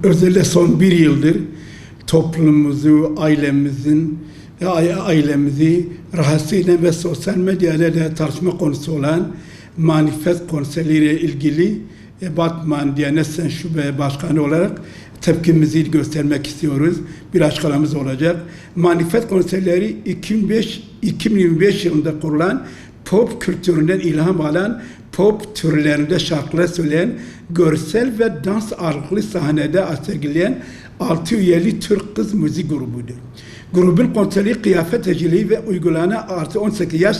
Özellikle son bir yıldır toplumumuzu, ailemizi rahatsız eden ve sosyal medyada da tartışma konusu olan manifest konserleriyle ilgili Batman Diyanet İşleri Şube Başkanı olarak tepkimizi göstermek istiyoruz. Bir açıklamamız olacak. Manifest konserleri 2025 yılında kurulan pop kültüründen ilham alan pop türlerinde şarkılar söyleyen, görsel ve dans ağırlıklı sahnede sergileyen 6 üyeli Türk kız müzik grubudur. Grubun konseri kıyafet tecili ve uygulanan artı 18 yaş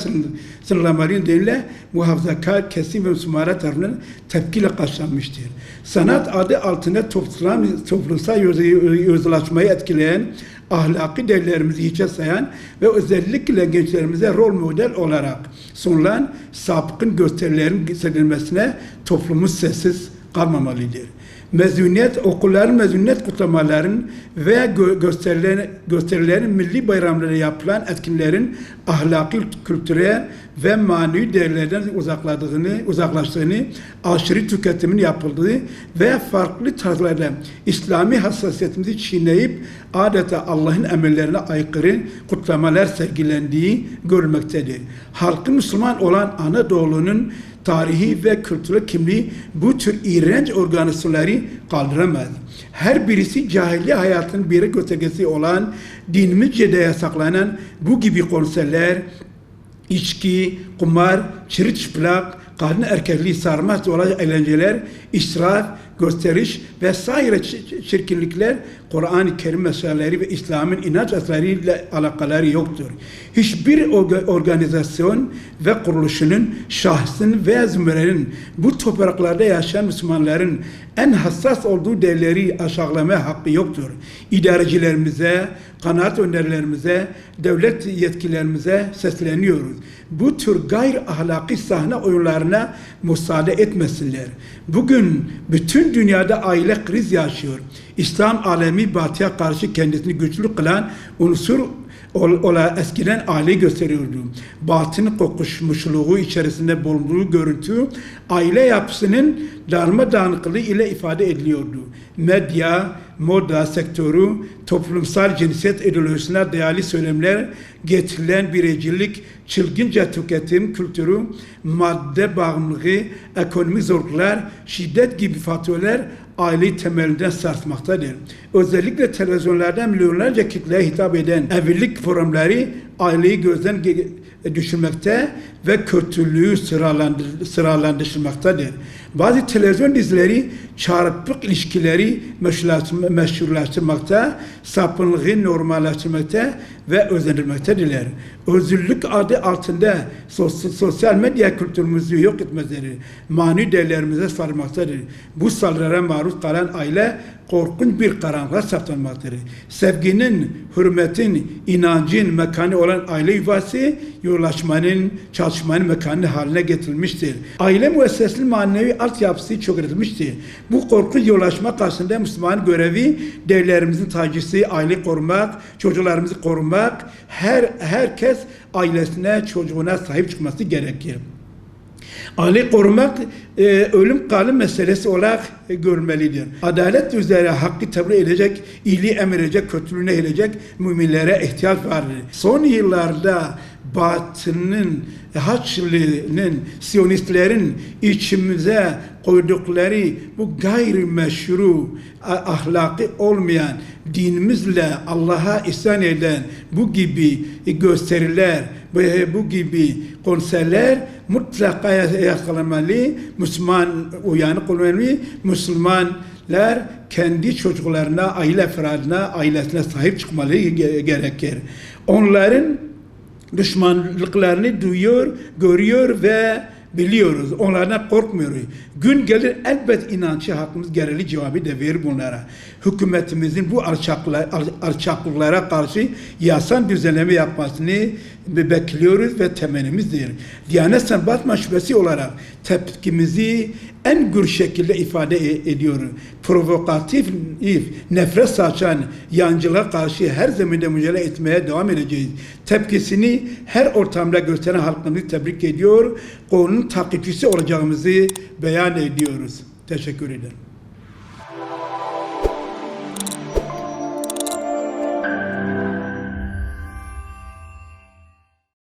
sınırlamaları nedeniyle muhafazakar kesim ve Müslümanlar tarafından tepkiyle karşılanmıştır. Sanat adı altında toplumsal yozlaşmayı etkileyen, ahlaki değerlerimizi hiçe sayan ve özellikle gençlerimize rol model olarak sunulan sapkın gösterilerin sergilenmesine toplumumuz sessiz kalmamalıdır. Okulların mezuniyet kutlamaların veya gösterilerin milli bayramlarında yapılan etkinlerin ahlaki, kültürel ve manevi değerlerden uzaklaştığını, aşırı tüketimin yapıldığı ve farklı tarzlarda İslami hassasiyetimizi çiğneyip adeta Allah'ın emirlerine aykırı kutlamalar sergilendiği görülmektedir. Halkın Müslüman olan Anadolu'nun tarihi ve kültürel kimliği bu tür iğrenç organizasyonları kaldıramaz. Her birisi cahiliye hayatının bir göstergesi olan dinimizce de yasaklanan bu gibi konserler, içki, kumar, çırılçıplak, kadın erkekliği sarmaz olacak eğlenceler, israf, gösteriş vesaire çirkinlikler Kur'an-ı Kerim meseleleri ve İslam'ın inanç eserleriyle alakaları yoktur. Hiçbir organizasyon ve kuruluşunun, şahsın veya zümrenin bu topraklarda yaşayan Müslümanların en hassas olduğu değerleri aşağılamaya hakkı yoktur. İdarecilerimize, kanaat önderlerimize, devlet yetkilerimize sesleniyoruz. Bu tür gayri ahlaki sahne oyunlarına müsaade etmesinler. Bugün bütün dünyada aile kriz yaşıyor. İslam alemi batıya karşı kendisini güçlü kılan unsur eskiden aileyi gösteriyordu. Batının kokuşmuşluğu içerisinde bulunduğu görüntü aile yapısının darmadağınıklığı ile ifade ediliyordu. Medya, moda sektörü, toplumsal cinsiyet ideolojisine dayalı söylemler, getirilen bireycilik, çılgınca tüketim kültürü, madde bağımlılığı, ekonomik zorluklar, şiddet gibi faktörler aileyi temelinden sarsmaktadır. Özellikle televizyonlarda milyonlarca kitleye hitap eden evlilik programları aileyi gözden düşürmekte ve kötülüğü sıralandırmaktadır. Bazı televizyon dizileri çarpık ilişkileri meşrulaştırmakta, sapınlığı normalleştirmekte ve özendirmektedirler. Özgürlük adı altında sosyal medya kültürümüzü yok etmektedir. Manevi değerlerimize sarmaktadır. Bu saldırılara maruz kalan aile korkunç bir karanlığa saptanmaktadır. Sevginin, hürmetin, inancın mekanı olan aile yuvası yollaşmanın, çalışmanın mekanı haline getirilmiştir. Aile müessesinin manevi altyapısı çökertilmiştir. Bu korkunç yollaşma karşısında Müslüman görevi değerlerimizin tacisi, aile korumak, çocuklarımızı korumak, herkes ailesine, çocuğuna sahip çıkması gerekir. Aile korumak ölüm kalım meselesi olarak görmelidir. Adalet üzere hakkı tebliğ edecek, iyiliği emredecek, kötülüğü nehyedecek müminlere ihtiyaç vardır. Son yıllarda Batı'nın, Haçlı'nın, Siyonistlerin içimize koydukları bu gayrimeşru, ahlaki olmayan, dinimizle Allah'a isyan eden bu gibi gösteriler, bu gibi konserler mutlaka yakalanmalı, Müslüman uyanık olmalı, Müslümanlar kendi çocuklarına, aile efradına, ailesine sahip çıkmalı gerekir. Onların düşmanlıklarını duyuyor, görüyor ve biliyoruz. Onlardan korkmuyoruz. Gün gelir elbet inancı hakkımız gerekli cevabı da verir bunlara. Hükümetimizin bu alçaklıklara karşı yasal düzenleme yapmasını bekliyoruz ve temennimizdir. Diyanet İşleri Batman Şubesi olarak tepkimizi en gür şekilde ifade ediyoruz. Provokatif, nefret saçan yancılara karşı her zeminde mücadele etmeye devam edeceğiz. Tepkisini her ortamda gösteren halkımızı tebrik ediyor. Konunun takipçisi olacağımızı beyan ediyoruz. Teşekkür ederim.